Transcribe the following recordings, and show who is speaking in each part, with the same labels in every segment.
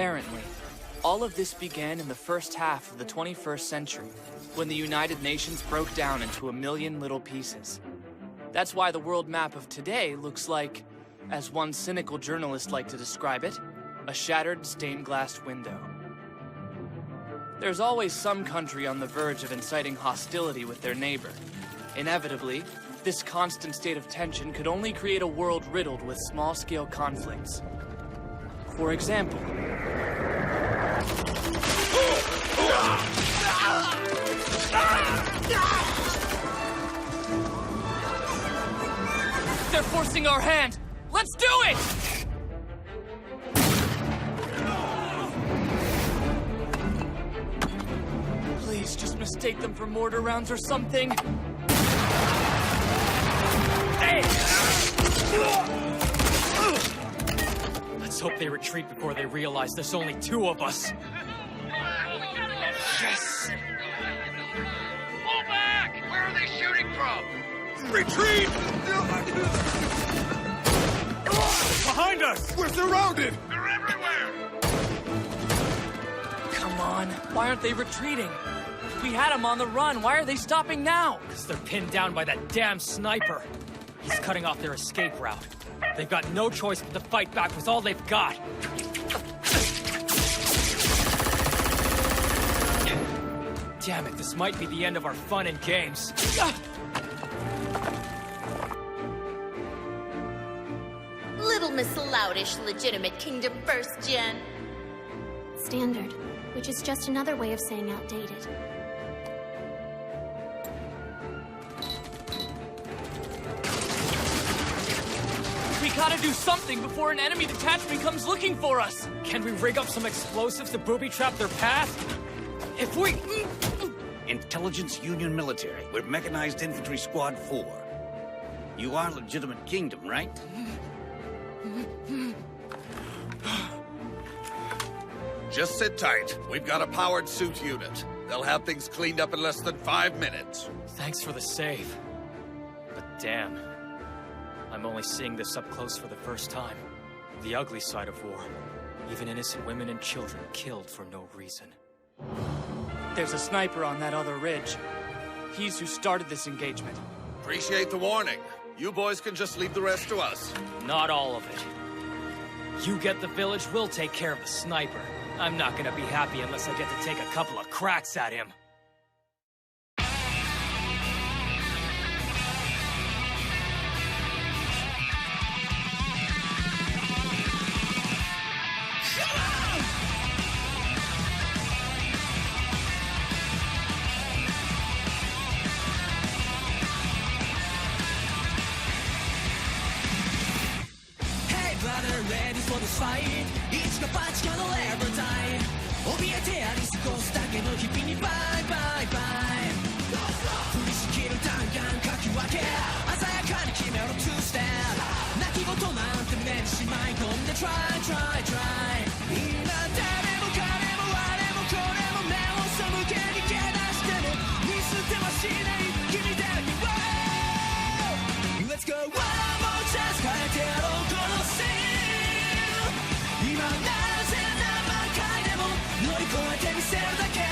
Speaker 1: Apparently, all of this began in the first half of the 21st century, when the United Nations broke down into a million little pieces. That's why the world map of today looks like, as one cynical journalist liked to describe it, a shattered stained-glass window. There's always some country on the verge of inciting hostility with their neighbor. Inevitably, this constant state of tension could only create a world riddled with small-scale conflicts. For example... They're forcing our hand! Let's do it! Please, just mistake them for mortar rounds or something. Hey!
Speaker 2: Let's hope they retreat before they realize there's only two of us.
Speaker 1: Yes!
Speaker 3: Pull back! Where are they shooting from?
Speaker 4: Retreat!
Speaker 2: Behind us!
Speaker 4: We're surrounded!
Speaker 3: They're everywhere!
Speaker 1: Come on, why aren't they retreating? We had them on the run, why are they stopping now?
Speaker 2: Because they're pinned down by that damn sniper. He's cutting off their escape route. They've got no choice but to fight back with all they've got. Damn it, this might be the end of our fun and games.
Speaker 5: Little Miss Loutish, legitimate kingdom first gen.
Speaker 6: Standard, which is just another way of saying outdated.
Speaker 1: We gotta do something before an enemy detachment comes looking for us!
Speaker 2: Can we rig up some explosives to booby-trap their path? If we...
Speaker 7: Intelligence Union Military. We're Mechanized Infantry Squad 4. You are legitimate kingdom, right?
Speaker 4: Just sit tight. We've got a powered suit unit. They'll have things cleaned up in less than 5 minutes.
Speaker 2: Thanks for the save. But damn. I'm only seeing this up close for the first time. The ugly side of war. Even innocent women and children killed for no reason.
Speaker 1: There's a sniper on that other ridge. He's who started this engagement.
Speaker 4: Appreciate the warning. You boys can just leave the rest to us.
Speaker 2: Not all of it. You get the village, we'll take care of the sniper. I'm not gonna be happy unless I get to take a couple of cracks at him.
Speaker 8: Let's go one more chance 変えてやろうこのシーン今なぜ何万回でも乗り越えてみせるだけ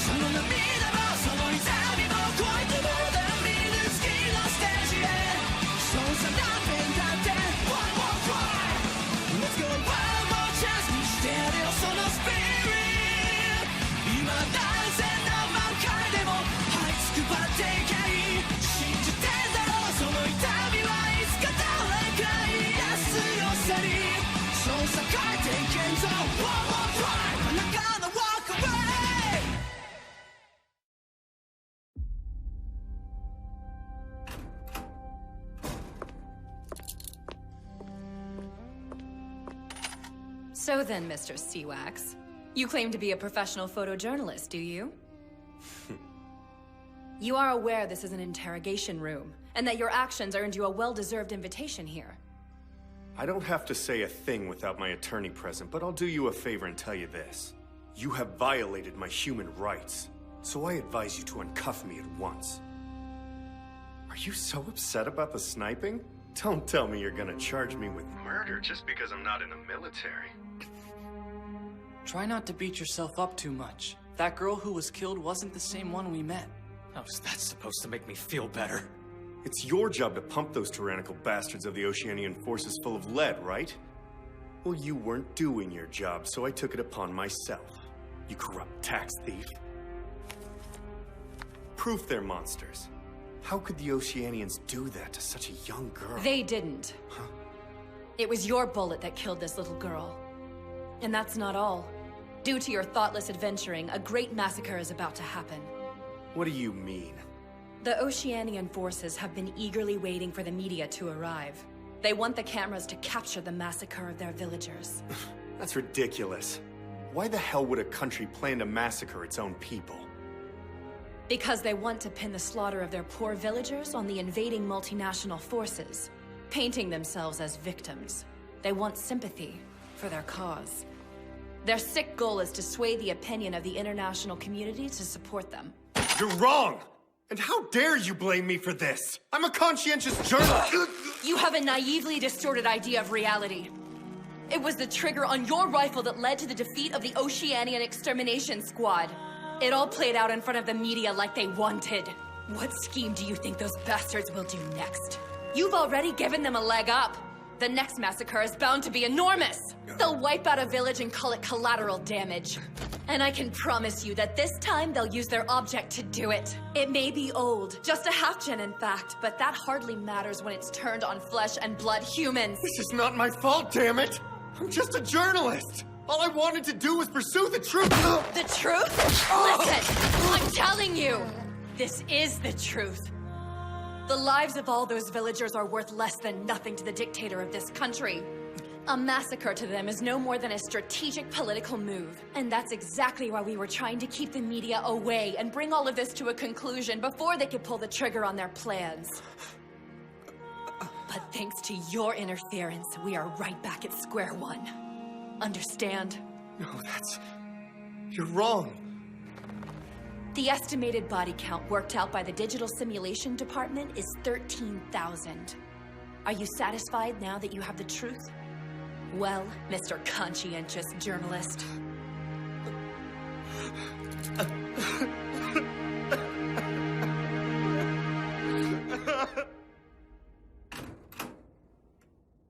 Speaker 8: その涙もその痛みも超えてもだ見ぬ月のステージへそうさ何遍だって One more try Let's go one more chance にしてやるよそのスピリット今なぜ何万回でも這いつくばっていけい信じてんだろうその痛みはいつか誰か癒すよさにそうさ変えていけんぞ One more try I'm not gonna walk away
Speaker 9: So then, Mr. Seawax, you claim to be a professional photojournalist, do you? You are aware this is an interrogation room, and that your actions earned you a well-deserved invitation here.
Speaker 10: I don't have to say a thing without my attorney present, but I'll do you a favor and tell you this. You have violated my human rights, so I advise you to uncuff me at once. Are you so upset about the sniping? Don't tell me you're gonna charge me with murder just because I'm not in the military.
Speaker 1: Try not to beat yourself up too much. That girl who was killed wasn't the same one we met.
Speaker 2: How is that supposed to make me feel better?
Speaker 10: It's your job to pump those tyrannical bastards of the Oceanian forces full of lead, right? Well, you weren't doing your job, so I took it upon myself. You corrupt tax thief. Proof they're monsters. How could the Oceanians do that to such a young girl?
Speaker 9: They didn't.
Speaker 10: Huh?
Speaker 9: It was your bullet that killed this little girl. And that's not all. Due to your thoughtless adventuring, a great massacre is about to happen.
Speaker 10: What do you mean?
Speaker 9: The Oceanian forces have been eagerly waiting for the media to arrive. They want the cameras to capture the massacre of their villagers.
Speaker 10: That's ridiculous. Why the hell would a country plan to massacre its own people?
Speaker 9: Because they want to pin the slaughter of their poor villagers on the invading multinational forces, painting themselves as victims. They want sympathy for their cause. Their sick goal is to sway the opinion of the international community to support them.
Speaker 10: You're wrong! And how dare you blame me for this? I'm a conscientious journalist!
Speaker 9: You have a naively distorted idea of reality. It was the trigger on your rifle that led to the defeat of the Oceanian Extermination Squad. It all played out in front of the media like they wanted. What scheme do you think those bastards will do next? You've already given them a leg up. The next massacre is bound to be enormous. They'll wipe out a village and call it collateral damage. And I can promise you that this time they'll use their object to do it. It may be old, just a half-gen in fact, but that hardly matters when it's turned on flesh and blood humans.
Speaker 10: This is not my fault, damn it! I'm just a journalist! All I wanted to do was pursue the truth!
Speaker 9: The truth? Listen, I'm telling you, this is the truth. The lives of all those villagers are worth less than nothing to the dictator of this country. A massacre to them is no more than a strategic political move. And that's exactly why we were trying to keep the media away and bring all of this to a conclusion before they could pull the trigger on their plans. But thanks to your interference, we are right back at square one. Understand?
Speaker 10: No, you're wrong.
Speaker 9: The estimated body count worked out by the digital simulation department is 13,000. Are you satisfied now that you have the truth? Well, Mr. Conscientious Journalist.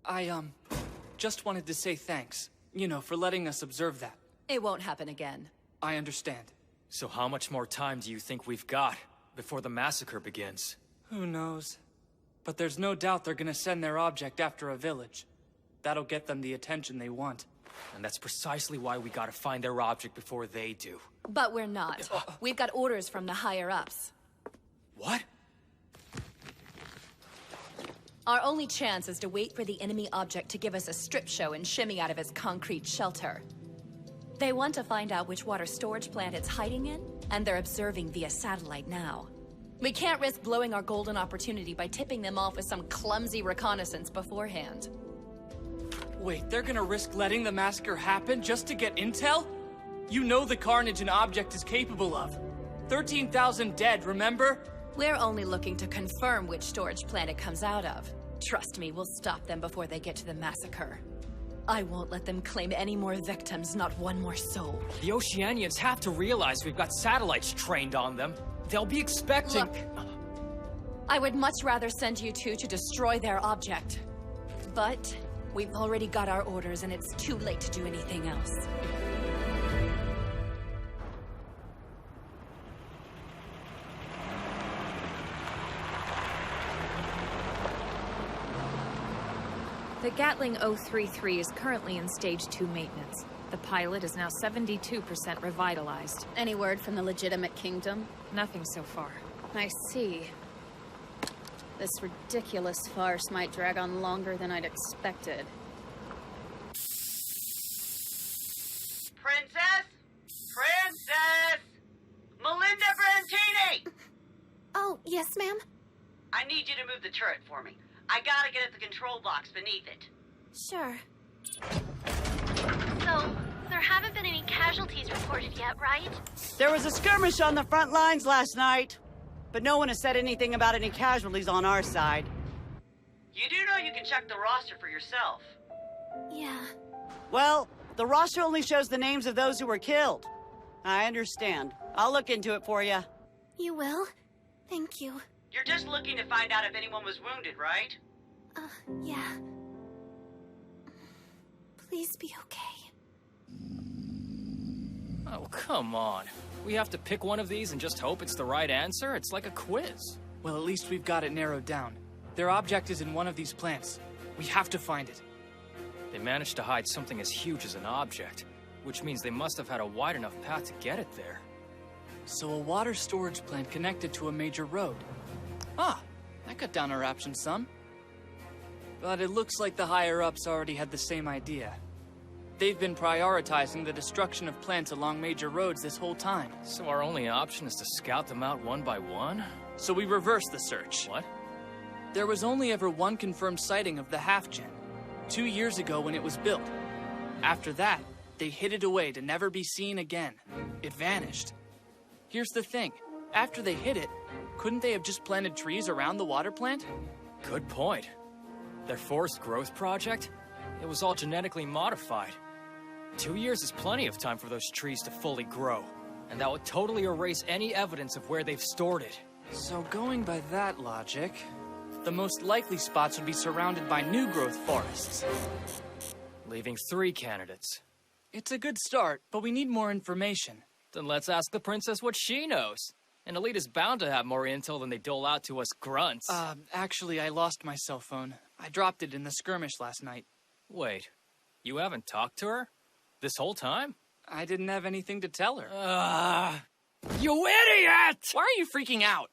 Speaker 1: I, just wanted to say thanks. You know, for letting us observe that.
Speaker 9: It won't happen again.
Speaker 1: I understand.
Speaker 2: So how much more time do you think we've got before the massacre begins?
Speaker 1: Who knows? But there's no doubt they're gonna send their object after a village. That'll get them the attention they want.
Speaker 2: And that's precisely why we gotta find their object before they do.
Speaker 9: But we're not. We've got orders from the higher-ups.
Speaker 2: What?
Speaker 9: Our only chance is to wait for the enemy object to give us a strip show and shimmy out of its concrete shelter. They want to find out which water storage plant it's hiding in, and they're observing via satellite now. We can't risk blowing our golden opportunity by tipping them off with some clumsy reconnaissance beforehand.
Speaker 1: Wait, they're gonna risk letting the massacre happen just to get intel? You know the carnage an object is capable of. 13,000 dead, remember?
Speaker 9: We're only looking to confirm which storage plant it comes out of. Trust me, we'll stop them before they get to the massacre. I won't let them claim any more victims, not one more soul.
Speaker 2: The Oceanians have to realize we've got satellites trained on them. They'll be expecting—
Speaker 9: Look, I would much rather send you two to destroy their object. But we've already got our orders and it's too late to do anything else.
Speaker 11: The Gatling 033 is currently in Stage 2 maintenance. The pilot is now 72% revitalized.
Speaker 5: Any word from the legitimate kingdom?
Speaker 11: Nothing so far.
Speaker 5: I see. This ridiculous farce might drag on longer than I'd expected.
Speaker 12: Princess? Princess! Melinda Brantini!
Speaker 6: Oh, yes, ma'am?
Speaker 12: I need you to move the turret for me. I gotta get at the control box beneath it.
Speaker 6: Sure.
Speaker 13: So, there haven't been any casualties reported yet, right?
Speaker 14: There was a skirmish on the front lines last night, but no one has said anything about any casualties on our side.
Speaker 12: You do know you can check the roster for yourself.
Speaker 6: Yeah.
Speaker 14: Well, The roster only shows the names of those who were killed. I understand. I'll look into it for you.
Speaker 6: You will? Thank you.
Speaker 12: You're just looking to find out if anyone was wounded, right?
Speaker 6: Yeah. Please be okay.
Speaker 2: Oh, come on. We have to pick one of these and just hope it's the right answer? It's like a quiz.
Speaker 1: Well, at least we've got it narrowed down. Their object is in one of these plants. We have to find it.
Speaker 2: They managed to hide something as huge as an object, which means they must have had a wide enough path to get it there.
Speaker 1: So a water storage plant connected to a major road. Ah, that cut down our options some. But it looks like the higher-ups already had the same idea. They've been prioritizing the destruction of plants along major roads this whole time.
Speaker 2: So our only option is to scout them out one by one?
Speaker 1: So we reversed the search.
Speaker 2: What?
Speaker 1: There was only ever one confirmed sighting of the half-gen, 2 years ago when it was built. After that, they hid it away to never be seen again. It vanished. Here's the thing. After they hid it, couldn't they have just planted trees around the water plant?
Speaker 2: Good point. Their forest growth project? It was all genetically modified. 2 years is plenty of time for those trees to fully grow. And that would totally erase any evidence of where they've stored it.
Speaker 1: So going by that logic, the most likely spots would be surrounded by new growth forests.
Speaker 2: Leaving 3 candidates.
Speaker 1: It's a good start, but we need more information.
Speaker 2: Then let's ask the princess what she knows. An elite is bound to have more intel than they dole out to us grunts.
Speaker 1: Actually, I lost my cell phone. I dropped it in the skirmish last night.
Speaker 2: Wait, you haven't talked to her? This whole time?
Speaker 1: I didn't have anything to tell her.
Speaker 2: You idiot!
Speaker 1: Why are you freaking out?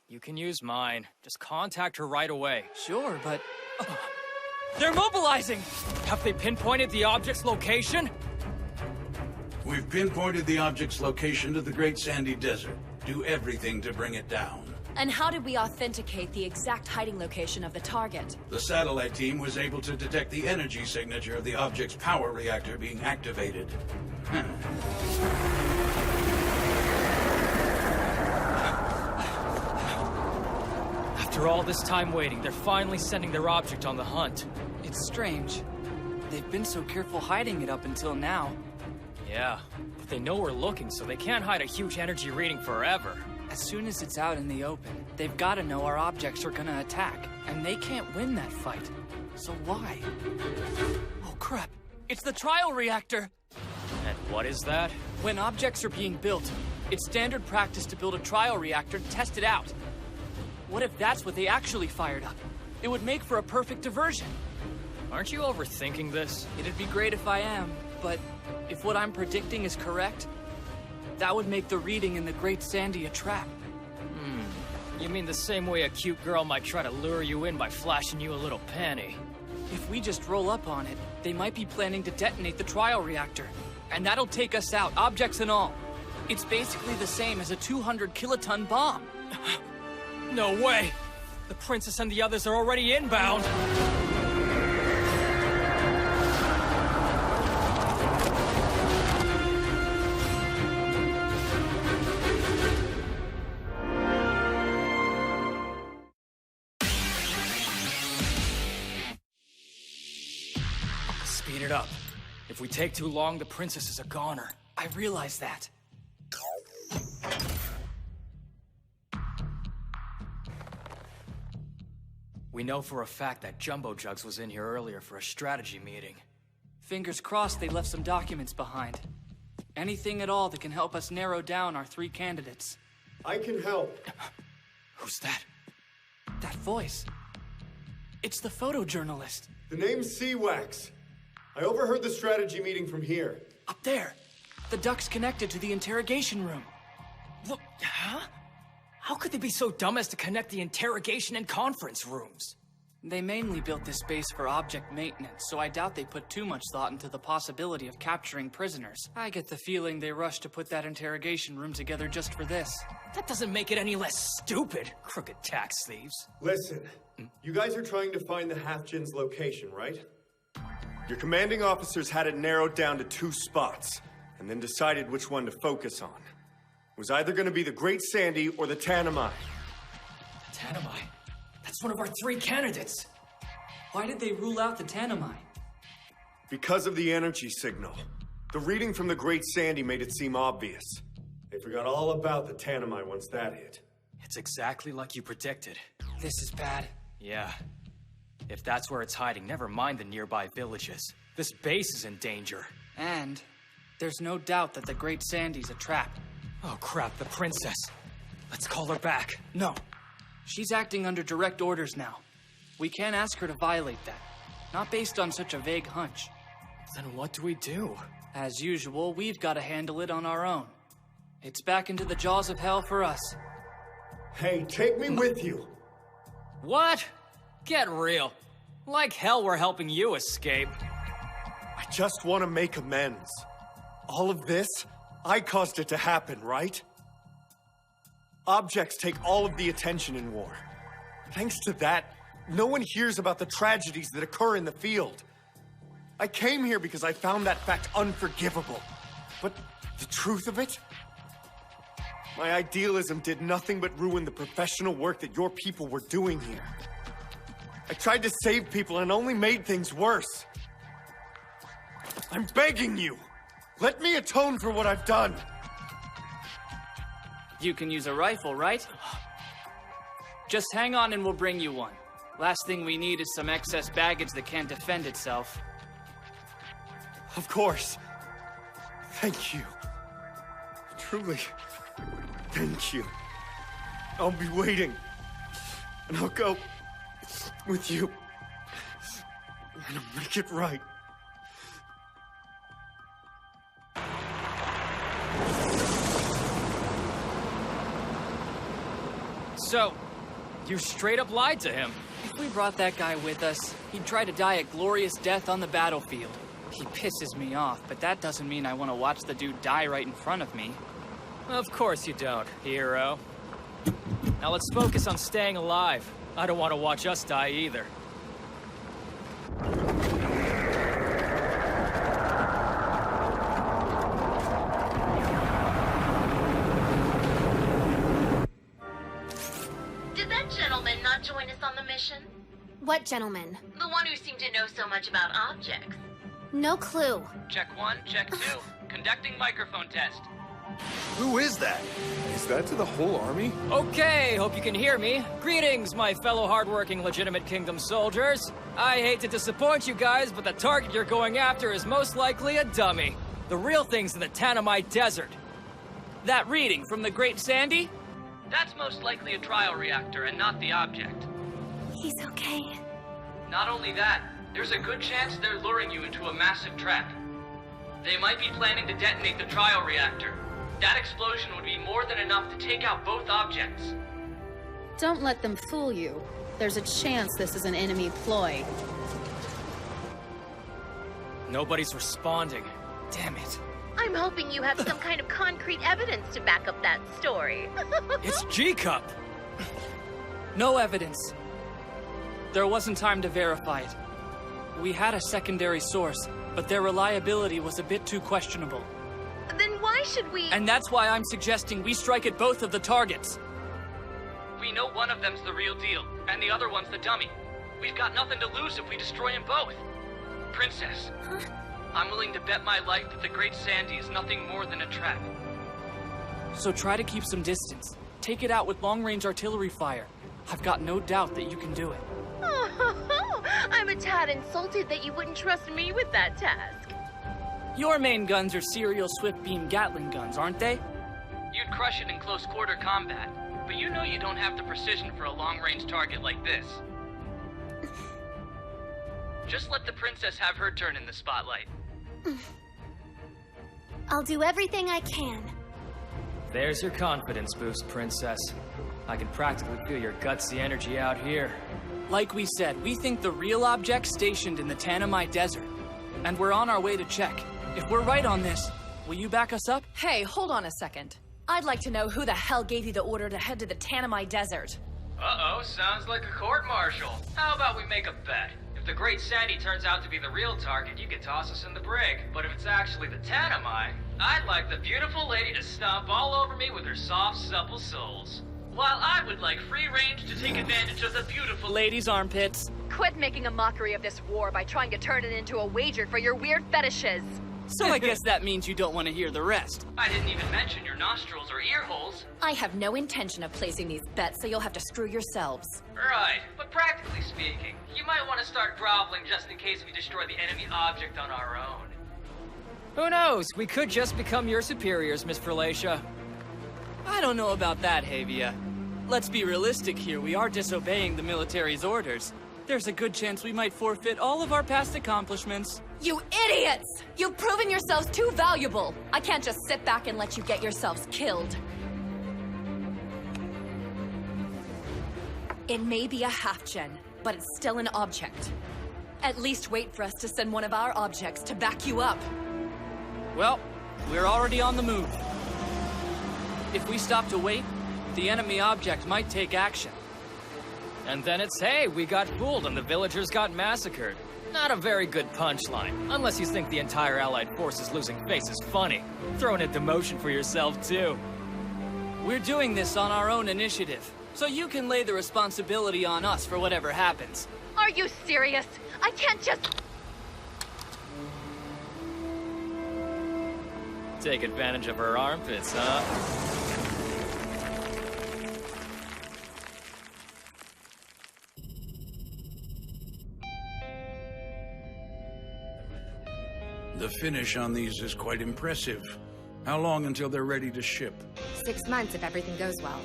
Speaker 2: You can use mine. Just contact her right away.
Speaker 1: Sure, but... they're mobilizing!
Speaker 2: Have they pinpointed the object's location?
Speaker 15: We've pinpointed the object's location to the Great Sandy Desert. Do everything to bring it down.
Speaker 9: And how did we authenticate the exact hiding location of the target?
Speaker 15: The satellite team was able to detect the energy signature of the object's power reactor being activated.
Speaker 2: After all this time waiting, they're finally sending their object on the hunt.
Speaker 1: It's strange. They've been so careful hiding it up until now.
Speaker 2: Yeah, but they know we're looking, so they can't hide a huge energy reading forever.
Speaker 1: As soon as it's out in the open, they've got to know our objects are gonna attack, and they can't win that fight. So why? Oh crap, it's the trial reactor!
Speaker 2: And what is that?
Speaker 1: When objects are being built, it's standard practice to build a trial reactor and test it out. What if that's what they actually fired up? It would make for a perfect diversion.
Speaker 2: Aren't you overthinking this?
Speaker 1: It'd be great if I am, but if what I'm predicting is correct, that would make the reading in the Great Sandy a trap.
Speaker 2: You mean the same way a cute girl might try to lure you in by flashing you a little panty?
Speaker 1: If we just roll up on it, they might be planning to detonate the trial reactor. And that'll take us out, objects and all. It's basically the same as a 200-kiloton bomb.
Speaker 2: No way! The princess and the others are already inbound! Speed it up. If we take too long, the princess is a goner.
Speaker 1: I realize that.
Speaker 2: We know for a fact that Jumbo Jugs was in here earlier for a strategy meeting.
Speaker 1: Fingers crossed they left some documents behind. Anything at all that can help us narrow down our 3 candidates.
Speaker 10: I can help.
Speaker 2: Who's that?
Speaker 1: That voice. It's the photojournalist.
Speaker 10: The name's Seawax. I overheard the strategy meeting from here.
Speaker 1: Up there. The duct's connected to the interrogation room.
Speaker 2: Look, huh? How could they be so dumb as to connect the interrogation and conference rooms?
Speaker 1: They mainly built this base for object maintenance, so I doubt they put too much thought into the possibility of capturing prisoners. I get the feeling they rushed to put that interrogation room together just for this.
Speaker 2: That doesn't make it any less stupid, crooked tax thieves.
Speaker 10: Listen, you guys are trying to find the Half-Gen's location, right? Your commanding officers had it narrowed down to 2 spots, and then decided which one to focus on. It was either going to be the Great Sandy or the Tanami.
Speaker 2: The Tanami? That's one of our 3 candidates.
Speaker 1: Why did they rule out the Tanami?
Speaker 10: Because of the energy signal. The reading from the Great Sandy made it seem obvious. They forgot all about the Tanami once that hit.
Speaker 2: It's exactly like you predicted.
Speaker 1: This is bad.
Speaker 2: Yeah. If that's where it's hiding, never mind the nearby villages. This base is in danger.
Speaker 1: And there's no doubt that the Great Sandy's a trap.
Speaker 2: Oh crap, the princess. Let's call her back.
Speaker 1: No. She's acting under direct orders now. We can't ask her to violate that. Not based on such a vague hunch.
Speaker 2: Then what do we do?
Speaker 1: As usual, we've got to handle it on our own. It's back into the jaws of hell for us.
Speaker 10: Hey, take me with you.
Speaker 2: What? Get real. Like hell we're helping you escape.
Speaker 10: I just want to make amends. All of this, I caused it to happen, right? Objects take all of the attention in war. Thanks to that, no one hears about the tragedies that occur in the field. I came here because I found that fact unforgivable. But the truth of it? My idealism did nothing but ruin the professional work that your people were doing here. I tried to save people and only made things worse. I'm begging you! Let me atone for what I've done!
Speaker 1: You can use a rifle, right? Just hang on and we'll bring you one. Last thing we need is some excess baggage that can't defend itself.
Speaker 10: Of course. Thank you. Truly, thank you. I'll be waiting. And I'll go with you. And I'll make it right.
Speaker 2: So, you straight up lied to him.
Speaker 1: If we brought that guy with us, he'd try to die a glorious death on the battlefield. He pisses me off, but that doesn't mean I want to watch the dude die right in front of me.
Speaker 2: Of course you don't, hero. Now let's focus on staying alive. I don't want to watch us die either.
Speaker 13: Did that gentleman not join us on the mission?
Speaker 6: What gentleman?
Speaker 13: The one who seemed to know so much about objects.
Speaker 6: No clue.
Speaker 1: Check 1, check 2. Conducting microphone test.
Speaker 16: Who is that? Is that to the whole army?
Speaker 2: Okay, hope you can hear me. Greetings, my fellow hardworking legitimate kingdom soldiers. I hate to disappoint you guys, but the target you're going after is most likely a dummy. The real thing's in the Tanami Desert.
Speaker 1: That reading from the Great Sandy?
Speaker 17: That's most likely a trial reactor and not the object.
Speaker 6: He's okay.
Speaker 17: Not only that, there's a good chance they're luring you into a massive trap. They might be planning to detonate the trial reactor. That explosion would be more than enough to take out both objects.
Speaker 5: Don't let them fool you. There's a chance this is an enemy ploy.
Speaker 2: Nobody's responding. Damn it.
Speaker 13: I'm hoping you have some kind of concrete evidence to back up that story.
Speaker 2: It's G-Cup!
Speaker 1: No evidence. There wasn't time to verify it. We had a secondary source, but their reliability was a bit too questionable.
Speaker 13: Then why should we—
Speaker 1: And that's why I'm suggesting we strike at both of the targets.
Speaker 17: We know one of them's the real deal, and the other one's the dummy. We've got nothing to lose if we destroy them both. Princess, I'm willing to bet my life that the Great Sandy is nothing more than a trap.
Speaker 1: So try to keep some distance. Take it out with long-range artillery fire. I've got no doubt that you can do it.
Speaker 13: I'm a tad insulted that you wouldn't trust me with that task.
Speaker 1: Your main guns are serial swift-beam Gatling guns, aren't they?
Speaker 17: You'd crush it in close-quarter combat, but you know you don't have the precision for a long-range target like this. Just let the princess have her turn in the spotlight.
Speaker 6: I'll do everything I can.
Speaker 2: There's your confidence boost, princess. I can practically feel your gutsy energy out here.
Speaker 1: Like we said, we think the real object's stationed in the Tanami Desert, and we're on our way to check. If we're right on this, will you back us up?
Speaker 9: Hey, hold on a second. I'd like to know who the hell gave you the order to head to the Tanami Desert.
Speaker 17: Uh-oh, sounds like a court-martial. How about we make a bet? If the Great Sandy turns out to be the real target, you can toss us in the brig. But if it's actually the Tanami, I'd like the beautiful lady to stomp all over me with her soft, supple soles. while I would like free range to take advantage of the beautiful
Speaker 1: ladies' armpits.
Speaker 9: Quit making a mockery of this war by trying to turn it into a wager for your weird fetishes.
Speaker 1: So I guess that means you don't want to hear the rest.
Speaker 17: I didn't even mention your nostrils or ear holes.
Speaker 9: I have no intention of placing these bets, so you'll have to screw yourselves.
Speaker 17: Right, but practically speaking, you might want to start groveling just in case we destroy the enemy object on our own.
Speaker 2: Who knows? We could just become your superiors, Miss Fralatia.
Speaker 1: I don't know about that, Havia. Let's be realistic here. We are disobeying the military's orders. There's a good chance we might forfeit all of our past accomplishments.
Speaker 9: You idiots! You've proven yourselves too valuable. I can't just sit back and let you get yourselves killed. It may be a half-gen, but it's still an object. At least wait for us to send one of our objects to back you up.
Speaker 1: Well, we're already on the move. If we stop to wait, the enemy object might take action.
Speaker 2: And then it's, hey, we got fooled and the villagers got massacred. Not a very good punchline, unless you think the entire Allied forces losing face is funny. Throw in a demotion for yourself, too.
Speaker 1: We're doing this on our own initiative, so you can lay the responsibility on us for whatever happens.
Speaker 13: Are you serious? I can't just...
Speaker 2: Take advantage of her armpits, huh?
Speaker 15: The finish on these is quite impressive. How long until they're ready to ship?
Speaker 18: 6 months if everything goes well.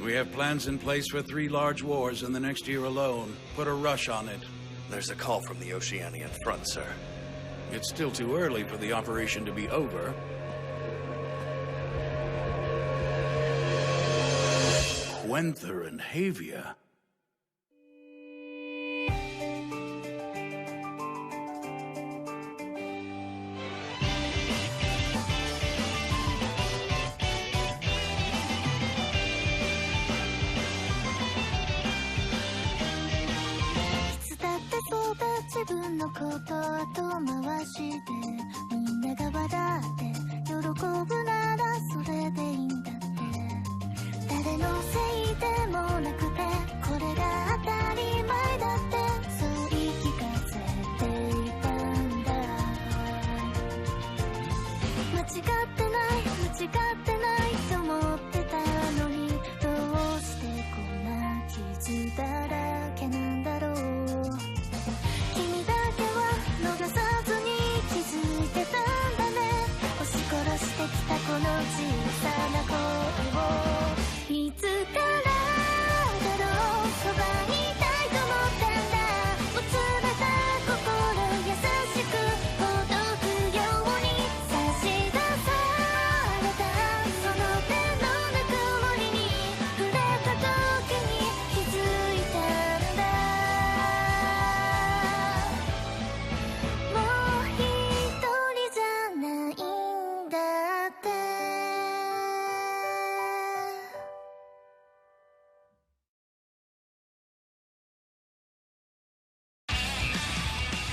Speaker 15: We have plans in place for 3 large wars in the next year alone. Put a rush on it.
Speaker 16: There's a call from the Oceanian front, sir.
Speaker 15: It's still too early for the operation to be over. Gwenther and Havia.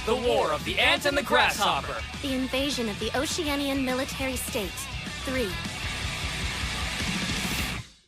Speaker 2: The War of the Ant and the Grasshopper.
Speaker 6: The invasion of the Oceanian military state. 3.